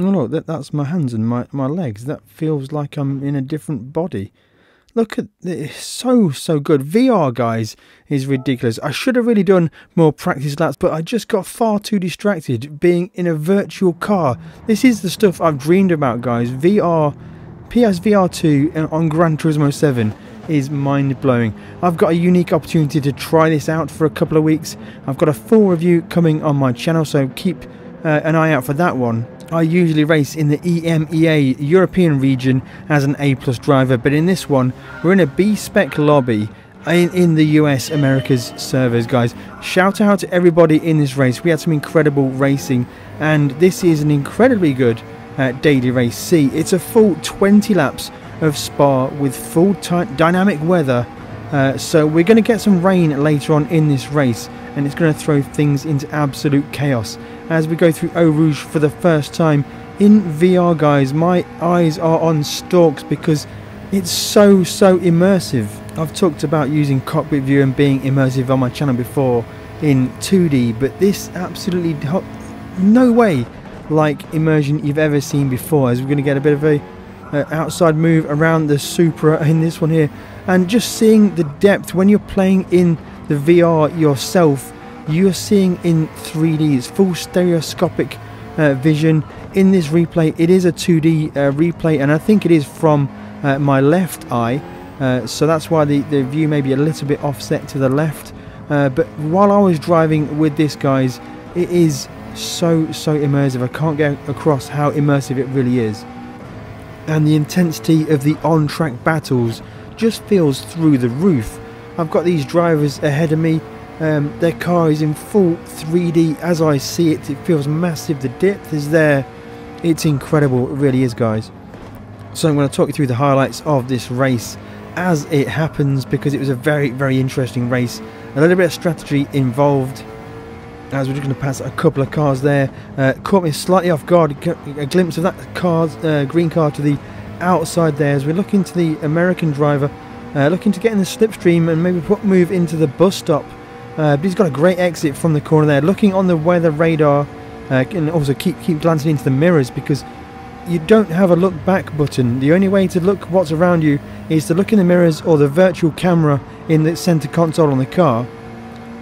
Oh look, that's my hands and my legs. That feels like I'm in a different body. Look at this, so good. VR, guys, is ridiculous. I should have really done more practice laps, but I just got far too distracted being in a virtual car. This is the stuff I've dreamed about, guys. VR, PSVR2 on Gran Turismo 7 is mind-blowing. I've got a unique opportunity to try this out for a couple of weeks. I've got a full review coming on my channel, so keep an eye out for that one. I usually race in the EMEA European region as an A+ driver, but in this one we're in a B-spec lobby in the US Americas servers, guys. Shout out to everybody in this race. We had some incredible racing, and this is an incredibly good daily race. See, it's a full 20 laps of Spa with full dynamic weather, so we're going to get some rain later on in this race, and it's going to throw things into absolute chaos as we go through Eau Rouge for the first time in VR, guys. My eyes are on stalks because it's so immersive. I've talked about using cockpit view and being immersive on my channel before in 2D, but this absolutely no way like immersion you've ever seen before, as we're going to get a bit of a outside move around the Supra in this one here, and just seeing the depth when you're playing in the VR yourself. You're seeing in 3D, it's full stereoscopic vision in this replay. It is a 2D replay, and I think it is from my left eye, so that's why the view may be a little bit offset to the left, but while I was driving with this, guys, it is so immersive. I can't get across how immersive it really is, and the intensity of the on-track battles just feels through the roof. I've got these drivers ahead of me. Their car is in full 3D as I see it. It feels massive. The depth is there. It's incredible. It really is, guys. So I'm going to talk you through the highlights of this race as it happens, because it was a very interesting race. A little bit of strategy involved, as we're just going to pass a couple of cars there. Caught me slightly off guard. A glimpse of that car's green car to the outside there, as we're looking to the American driver, looking to get in the slipstream and maybe move into the bus stop. But he's got a great exit from the corner there, looking on the weather radar, and also keep glancing into the mirrors, because you don't have a look back button. The only way to look what's around you is to look in the mirrors or the virtual camera in the center console on the car.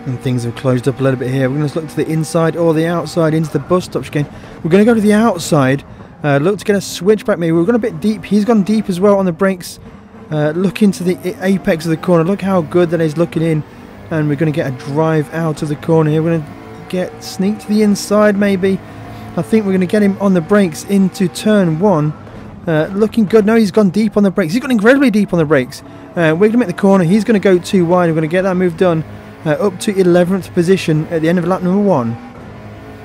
And things have closed up a little bit here. We're going to look to the inside or the outside into the bus stop again. We're going to go to the outside, look to get a switchback maybe. We're going a bit deep. He's gone deep as well on the brakes. Look into the apex of the corner. Look how good that is looking in. And we're going to get a drive out of the corner here. We're going to sneak to the inside maybe. I think we're going to get him on the brakes into turn 1. Looking good. No, he's gone deep on the brakes. He's gone incredibly deep on the brakes. We're going to make the corner. He's going to go too wide. We're going to get that move done. Up to 11th position at the end of lap number 1.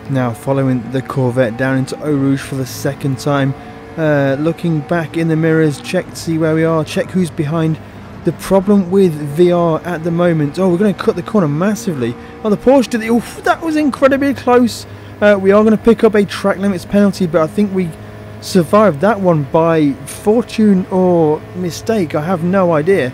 Now following the Corvette down into Eau Rouge for the second time. Looking back in the mirrors. Check to see where we are. Check who's behind. The problem with VR at the moment, we're going to cut the corner massively. Oh, the Porsche did it. That was incredibly close. We are going to pick up a track limits penalty, but I think we survived that one by fortune or mistake. I have no idea.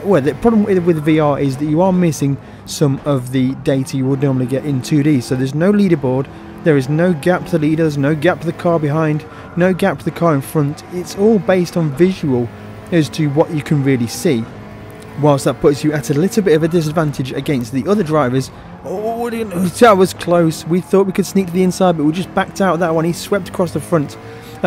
Well, the problem with VR is that you are missing some of the data you would normally get in 2D. So there's no leaderboard, there is no gap to the leader, there's no gap to the car behind, no gap to the car in front. It's all based on visual as to what you can really see, whilst that puts you at a little bit of a disadvantage against the other drivers. Oh, that was close. We thought we could sneak to the inside, but we just backed out of that one. He swept across the front.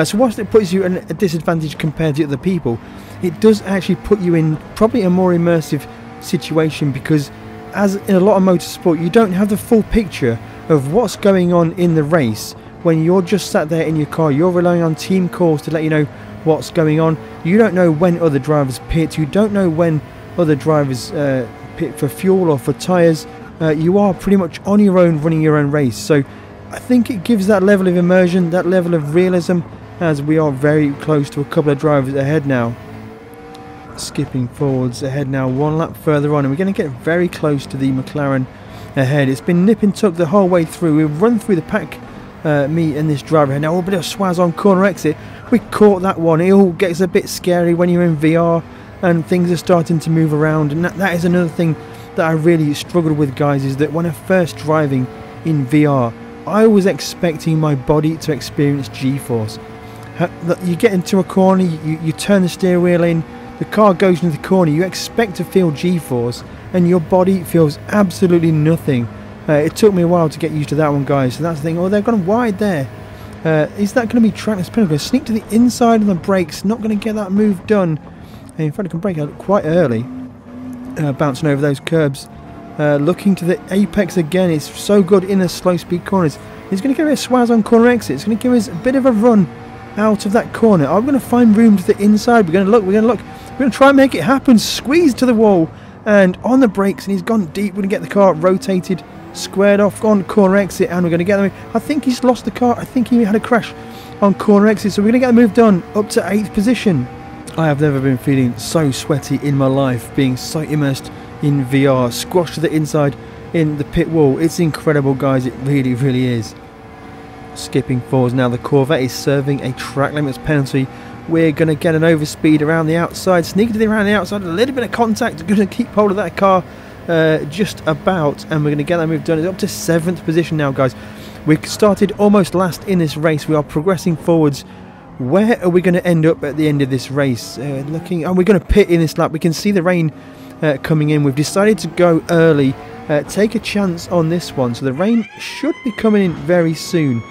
So whilst it puts you at a disadvantage compared to other people, it does actually put you in probably a more immersive situation, because as in a lot of motorsport, you don't have the full picture of what's going on in the race. When you're just sat there in your car, you're relying on team calls to let you know what's going on. You don't know when other drivers pit. You don't know when other drivers pit for fuel or for tyres. You are pretty much on your own, running your own race. So I think it gives that level of immersion, that level of realism, as we are very close to a couple of drivers ahead now. Skipping forwards ahead now, one lap further on, and we're going to get very close to the McLaren ahead. It's been nip and tuck the whole way through. We've run through the pack, me and this driver here. Now a bit of swaz on corner exit. We caught that one. It all gets a bit scary when you're in VR and things are starting to move around, and that is another thing that I really struggled with, guys, is that when I'm first driving in VR, I was expecting my body to experience G-force. You get into a corner, you turn the steering wheel in, the car goes into the corner, you expect to feel G-force, and your body feels absolutely nothing. It took me a while to get used to that one, guys. So that's the thing. Oh, they've gone wide there. Is that going to be trackless pedal? Going to sneak to the inside of the brakes, not going to get that move done. In fact, I can brake out quite early, bouncing over those curbs. Looking to the apex again. It's so good in the slow speed corners. He's going to give it a swaz on corner exit. It's going to give us a bit of a run out of that corner. I'm going to find room to the inside. We're going to look. We're going to try and make it happen. Squeeze to the wall and on the brakes, and he's gone deep. We're going to get the car rotated, squared off on corner exit, and we're going to get them. I think he's lost the car. I think he had a crash on corner exit, so we're going to get the move done up to 8th position. I have never been feeling so sweaty in my life, being so immersed in VR, squashed to the inside in the pit wall. It's incredible, guys. It really, really is. Skipping forwards now, the Corvette is serving a track limits penalty. We're going to get an overspeed around the outside, sneaking around the outside, a little bit of contact, going to keep hold of that car just about, and we're going to get that move done. It's up to 7th position now, guys. We started almost last in this race. We are progressing forwards. Where are we going to end up at the end of this race? We're going to pit in this lap. We can see the rain coming in. We've decided to go early, take a chance on this one, so the rain should be coming in very soon.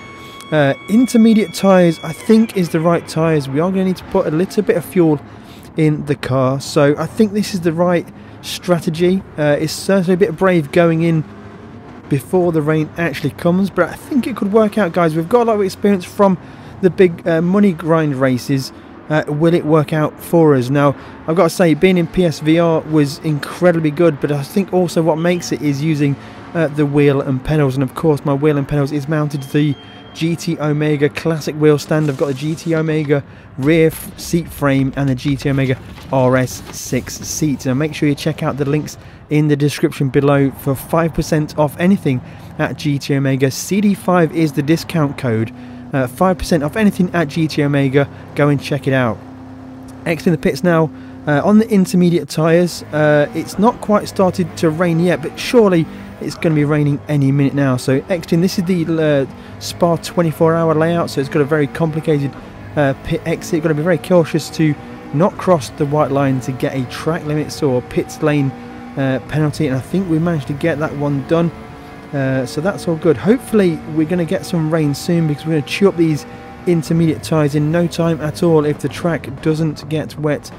Intermediate tyres, I think, is the right tyres. We are going to need to put a little bit of fuel in the car, so I think this is the right strategy. It's certainly a bit brave going in before the rain actually comes, but I think it could work out, guys. We've got a lot of experience from the big money grind races. Will it work out for us? Now, I've got to say, being in PSVR was incredibly good, but I think also what makes it is using the wheel and pedals, and of course my wheel and pedals is mounted to the GT Omega classic wheel stand. I've got the GT Omega rear seat frame and the GT Omega RS6 seats. Now make sure you check out the links in the description below for 5% off anything at GT Omega. CD5 is the discount code. 5% off anything at GT Omega. Go and check it out. Exiting the pits now. On the intermediate tyres, it's not quite started to rain yet, but surely it's going to be raining any minute now. So exiting, this is the Spa 24-hour layout, so it's got a very complicated pit exit. Got to be very cautious to not cross the white line to get a track limits or pit lane penalty, and I think we managed to get that one done. So that's all good. Hopefully we're going to get some rain soon, because we're going to chew up these intermediate tyres in no time at all if the track doesn't get wet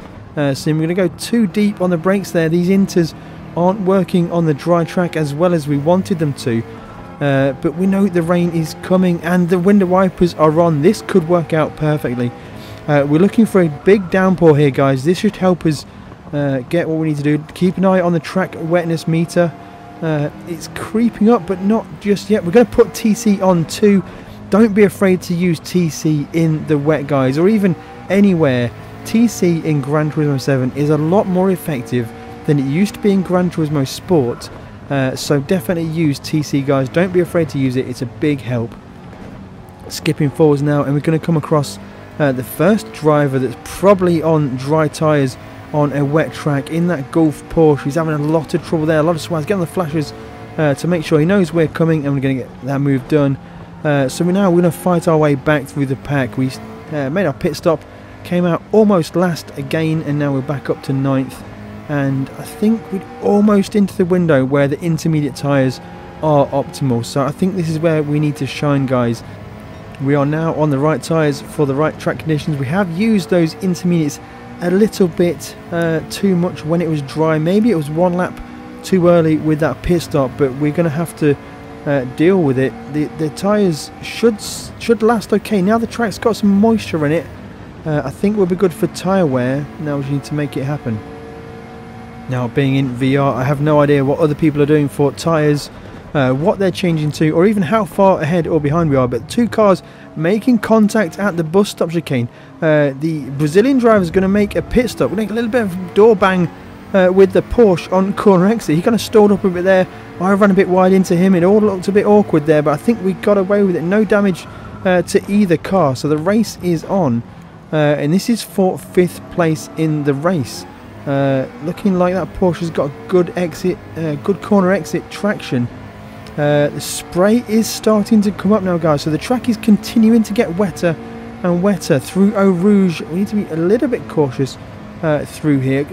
soon. We're going to go too deep on the brakes there. These inters aren't working on the dry track as well as we wanted them to, but we know the rain is coming and the window wipers are on. This could work out perfectly. We're looking for a big downpour here, guys. This should help us get what we need to do. Keep an eye on the track wetness meter. It's creeping up, but not just yet. We're going to put TC on too. Don't be afraid to use TC in the wet, guys, or even anywhere. TC in Gran Turismo 7 is a lot more effective than it used to be in Gran Turismo Sport, so definitely use TC, guys. Don't be afraid to use it. It's a big help. Skipping forwards now, and we're going to come across the first driver that's probably on dry tyres on a wet track in that Golf Porsche. He's having a lot of trouble there, a lot of swaz. Get on the flashes to make sure he knows we're coming, and we're going to get that move done. So we're going to fight our way back through the pack. We made our pit stop, came out almost last again, and now we're back up to 9th. And I think we're almost into the window where the intermediate tyres are optimal. So I think this is where we need to shine, guys. We are now on the right tyres for the right track conditions. We have used those intermediates a little bit too much when it was dry. Maybe it was one lap too early with that pit stop, but we're going to have to deal with it. The tyres should last okay. Now the track's got some moisture in it. I think we'll be good for tyre wear. Now we need to make it happen. Now, being in VR, I have no idea what other people are doing for tyres, what they're changing to, or even how far ahead or behind we are. But two cars making contact at the bus stop chicane. The Brazilian driver is going to make a pit stop. We're going to make a little bit of door bang with the Porsche on corner exit. He kind of stalled up a bit there. I ran a bit wide into him. It all looked a bit awkward there, but I think we got away with it. No damage to either car. So the race is on. And this is for 5th place in the race. Looking like that Porsche's got a good exit, good corner exit traction. The spray is starting to come up now, guys, so the track is continuing to get wetter and wetter through Eau Rouge. We need to be a little bit cautious through here.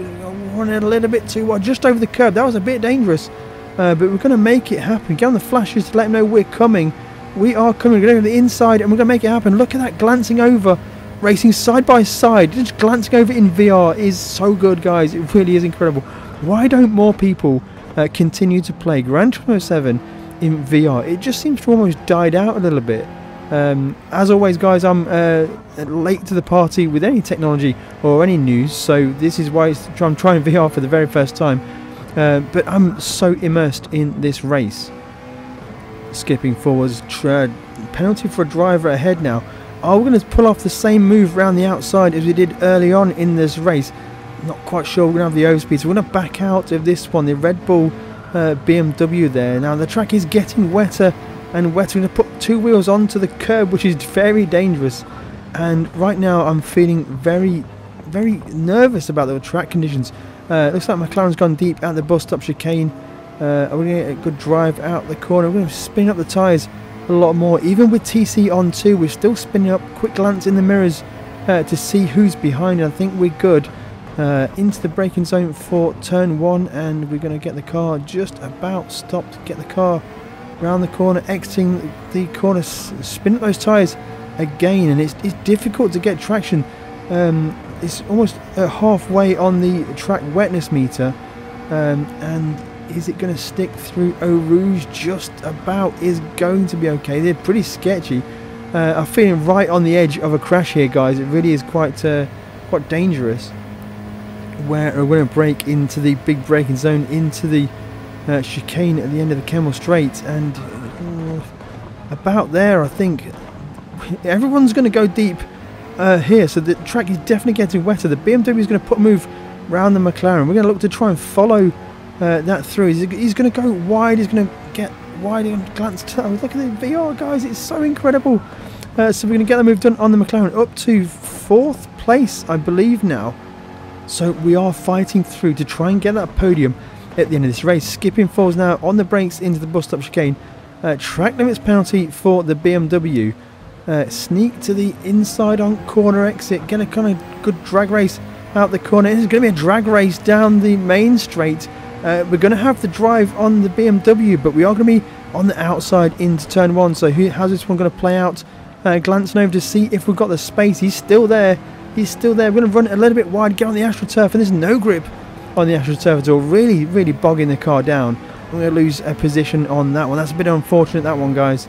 Running a little bit too wide, just over the curb. That was a bit dangerous, but we're going to make it happen. Get on the flashes to let them know we're coming. We are coming. We're going to go to the inside and we're going to make it happen. Look at that, glancing over, racing side by side, just glancing over in VR is so good, guys. It really is incredible. Why don't more people continue to play Gran Turismo 7 in VR? It just seems to almost died out a little bit. As always, guys, I'm late to the party with any technology or any news, so this is why I'm trying VR for the very first time. But I'm so immersed in this race. Skipping forwards, penalty for a driver ahead now. Are we going to pull off the same move around the outside as we did early on in this race? Not quite sure. We're going to have the overspeed, so we're going to back out of this one, the Red Bull BMW there. Now the track is getting wetter and wetter. We're going to put two wheels onto the curb, which is very dangerous. And right now I'm feeling very, very nervous about the track conditions. Looks like McLaren's gone deep at the bus stop chicane. We're going to get a good drive out the corner. We're going to spin up the tyres a lot more. Even with TC on 2, we're still spinning up. Quick glance in the mirrors to see who's behind. I think we're good. Into the braking zone for turn 1, and we're going to get the car just about stopped. Get the car round the corner, exiting the corner, spin up those tyres again, and it's difficult to get traction. It's almost halfway on the track wetness meter, and is it going to stick through Eau Rouge? Just about is going to be okay. They're pretty sketchy. I'm feeling right on the edge of a crash here, guys. It really is quite dangerous. Where we're going to brake into the big braking zone, into the chicane at the end of the Kemmel Straight, and about there I think everyone's going to go deep here, so the track is definitely getting wetter. The BMW is going to put a move round the McLaren. We're going to look to try and follow that through. He's going to go wide, he's going to get wide and glance to, look at the VR, guys, it's so incredible. So we're going to get the move done on the McLaren, up to 4th place I believe now. So we are fighting through to try and get that podium at the end of this race. Skipping forwards now on the brakes into the bus stop chicane. Track limits penalty for the BMW. Sneak to the inside on corner exit. Get a kind of good drag race out the corner. This is going to be a drag race down the main straight. We're going to have the drive on the BMW, but we are going to be on the outside into turn 1. So how's this one going to play out? Glancing over to see if we've got the space. He's still there. He's still there. We're going to run it a little bit wide, get on the AstroTurf, and there's no grip on the AstroTurf at all. Really, really bogging the car down. We're going to lose a position on that one. That's a bit unfortunate, that one, guys.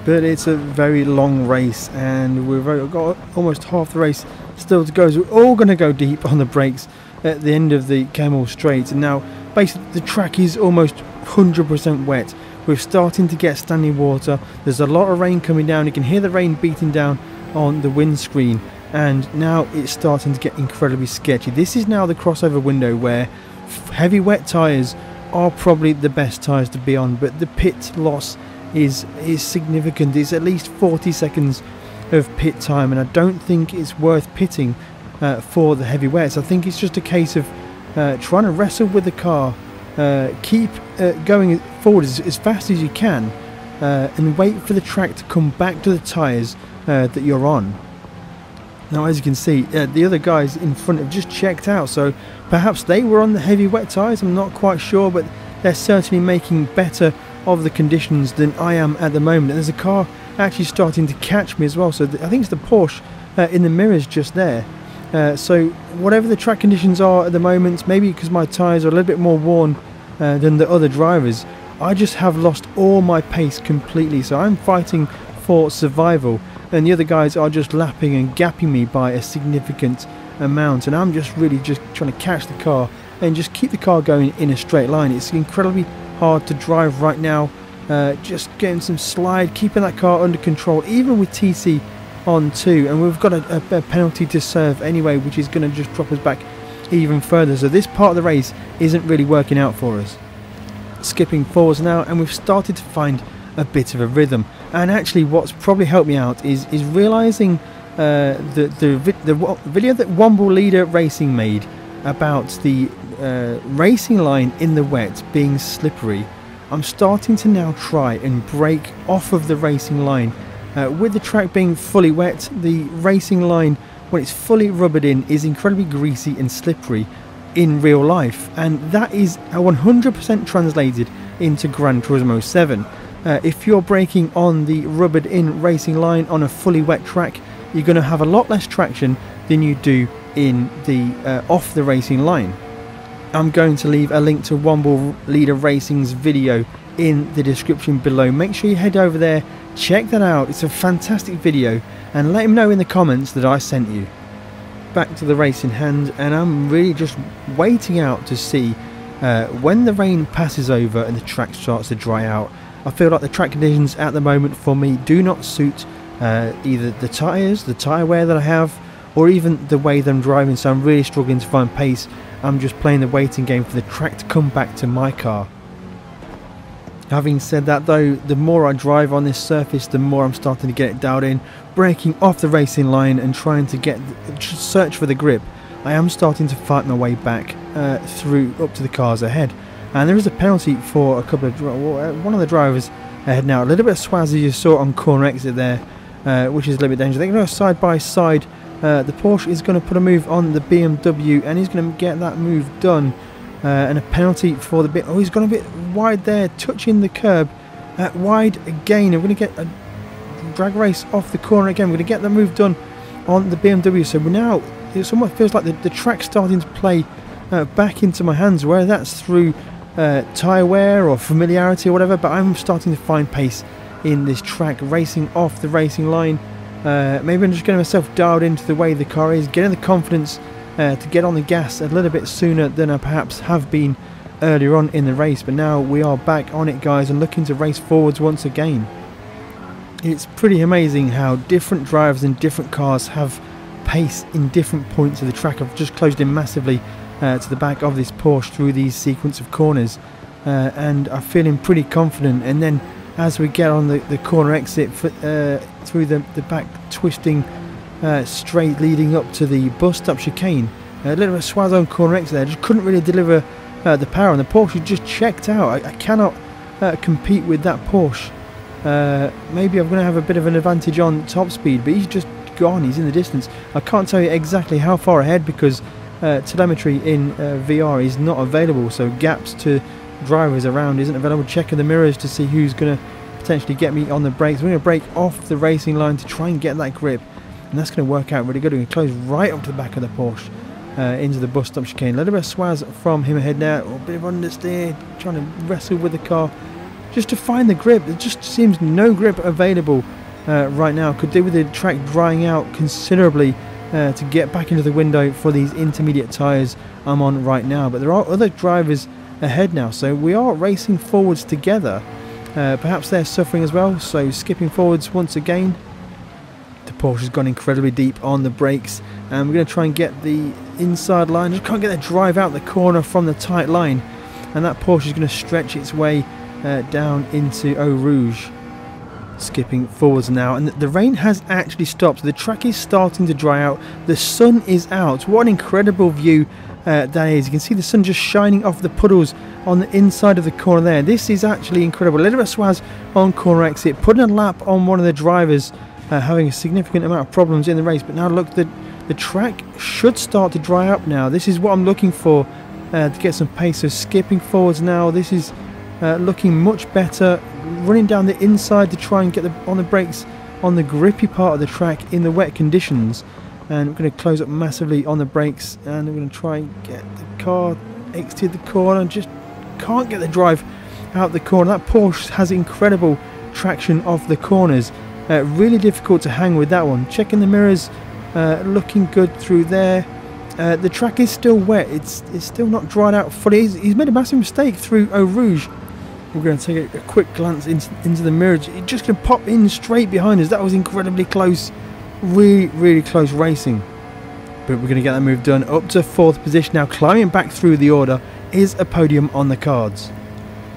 But it's a very long race, and we've got almost half the race still to go. So we're all going to go deep on the brakes at the end of the Kemmel Straight. And now, basically, the track is almost 100% wet. We're starting to get standing water. There's a lot of rain coming down. You can hear the rain beating down on the windscreen. And now it's starting to get incredibly sketchy. This is now the crossover window where heavy wet tyres are probably the best tyres to be on, but the pit loss is significant. It's at least 40 seconds of pit time, and I don't think it's worth pitting for the heavy wets. I think it's just a case of trying to wrestle with the car, keep going forward as fast as you can, and wait for the track to come back to the tyres that you're on. Now, as you can see, the other guys in front have just checked out, so perhaps they were on the heavy wet tyres, I'm not quite sure, but they're certainly making better of the conditions than I am at the moment. And there's a car actually starting to catch me as well, so I think it's the Porsche in the mirrors just there. So whatever the track conditions are at the moment, maybe because my tyres are a little bit more worn than the other drivers, I just have lost all my pace completely, so I'm fighting for survival. And the other guys are just lapping and gapping me by a significant amount, and I'm just really just trying to catch the car and just keep the car going in a straight line. It's incredibly hard to drive right now, just getting some slide, keeping that car under control even with TC on 2, and we've got a penalty to serve anyway, which is going to just drop us back even further. So this part of the race isn't really working out for us. Skipping forwards now, and we've started to find a bit of a rhythm. And actually what's probably helped me out is realising the video that Womble Leader Racing made about the racing line in the wet being slippery. I'm starting to now try and break off of the racing line. With the track being fully wet, the racing line, when it's fully rubbered in, is incredibly greasy and slippery in real life, and that is 100% translated into Gran Turismo 7. If you're braking on the rubbered in racing line on a fully wet track, you're going to have a lot less traction than you do in the off the racing line. I'm going to leave a link to Womble Leader Racing's video in the description below. Make sure you head over there, check that out. It's a fantastic video, and let him know in the comments that I sent you. Back to the race in hand, and I'm really just waiting out to see when the rain passes over and the track starts to dry out. I feel like the track conditions at the moment for me do not suit either the tyres, the tyre wear that I have, or even the way that I'm driving, so I'm really struggling to find pace. I'm just playing the waiting game for the track to come back to my car. Having said that though, the more I drive on this surface, the more I'm starting to get it dialed in, breaking off the racing line and trying to search for the grip. I am starting to fight my way back through up to the cars ahead, and there is a penalty for a couple of one of the drivers ahead now. A little bit of swaz as you saw on corner exit there, which is a little bit dangerous. They're going to go side by side. The Porsche is going to put a move on the BMW, and he's going to get that move done. And a penalty for the bit. Oh, he's gone a bit wide there, touching the curb. Wide again. We're going to get a drag race off the corner again. We're going to get the move done on the BMW. So we're now, it somewhat feels like the track's starting to play back into my hands, whether that's through tyre wear or familiarity or whatever. But I'm starting to find pace in this track, racing off the racing line. Maybe I'm just getting myself dialed into the way the car is, getting the confidence to get on the gas a little bit sooner than I perhaps have been earlier on in the race. But now we are back on it, guys, and looking to race forwards once again. It's pretty amazing how different drivers in different cars have pace in different points of the track. I've just closed in massively to the back of this Porsche through these sequence of corners, and I'm feeling pretty confident. And then as we get on the corner exit through the back twisting straight leading up to the bus stop chicane, a little bit of swaz on corner exit there, just couldn't really deliver the power, and the Porsche just checked out. I cannot compete with that Porsche. Maybe I'm going to have a bit of an advantage on top speed, but he's just gone, he's in the distance. I can't tell you exactly how far ahead because telemetry in VR is not available, so gaps to drivers around isn't available. Checking the mirrors to see who's going to potentially get me on the brakes. We're going to break off the racing line to try and get that grip, and that's going to work out really good. We're going to close right up to the back of the Porsche into the bus stop chicane. A little bit of swaz from him ahead now, a bit of understeer, trying to wrestle with the car just to find the grip. There just seems no grip available right now. Could do with the track drying out considerably to get back into the window for these intermediate tyres I'm on right now. But there are other drivers ahead now, so we are racing forwards together. Perhaps they're suffering as well, so skipping forwards once again. The Porsche has gone incredibly deep on the brakes, and we're going to try and get the inside line. Just can't get the drive out the corner from the tight line, and that Porsche is going to stretch its way down into Eau Rouge. Skipping forwards now, and the rain has actually stopped. The track is starting to dry out. The sun is out. What an incredible view that is. You can see the sun just shining off the puddles on the inside of the corner there. This is actually incredible. A little bit of swaz on corner exit, putting a lap on one of the drivers, having a significant amount of problems in the race. But now look, the track should start to dry up now. This is what I'm looking for to get some pace. So skipping forwards now, this is looking much better. Running down the inside to try and get on the brakes on the grippy part of the track in the wet conditions, and we're going to close up massively on the brakes, and we're going to try and get the car exited the corner, and just can't get the drive out the corner. That Porsche has incredible traction off the corners. Really difficult to hang with that one. Checking the mirrors, looking good through there. The track is still wet. It's still not dried out fully. He's made a massive mistake through Eau Rouge. We're going to take a quick glance into the mirrors. It's just going to pop in straight behind us. That was incredibly close. Really, really close racing. But we're going to get that move done. Up to 4th position now. Climbing back through the order is a podium on the cards.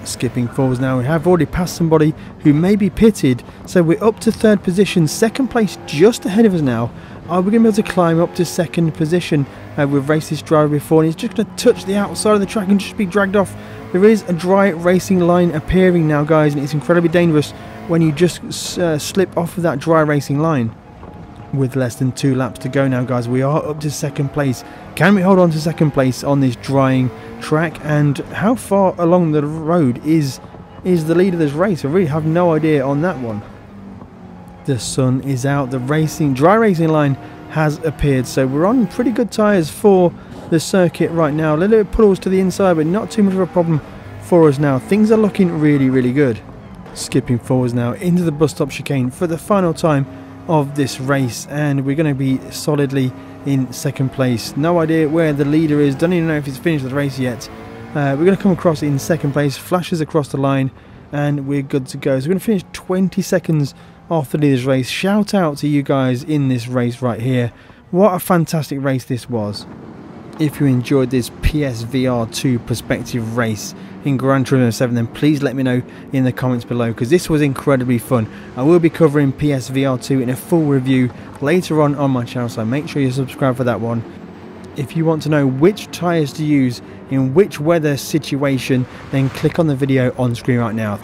Skipping forwards now. We have already passed somebody who may be pitted. So we're up to 3rd position. 2nd place just ahead of us now. Are we going to be able to climb up to second position? We've raced this driver before and he's just going to touch the outside of the track and just be dragged off. There is a dry racing line appearing now, guys, and it's incredibly dangerous when you just slip off of that dry racing line. With less than 2 laps to go now, guys, we are up to second place. Can we hold on to second place on this drying track? And how far along the road is the lead of this race? I really have no idea on that one. The sun is out. The dry racing line has appeared, so we're on pretty good tyres for the circuit right now. A little bit of puddles to the inside, but not too much of a problem for us now. Things are looking really, really good. Skipping forwards now into the bus stop chicane for the final time of this race, and we're going to be solidly in second place. No idea where the leader is, don't even know if he's finished the race yet. We're going to come across in second place, flashes across the line, and we're good to go. So we're going to finish 20 seconds off the leader's race. Shout out to you guys in this race right here. What a fantastic race this was. If you enjoyed this PSVR2 perspective race in Gran Turismo 7, then please let me know in the comments below, because this was incredibly fun. I will be covering PSVR2 in a full review later on my channel, so make sure you subscribe for that one. If you want to know which tyres to use in which weather situation, then click on the video on screen right now.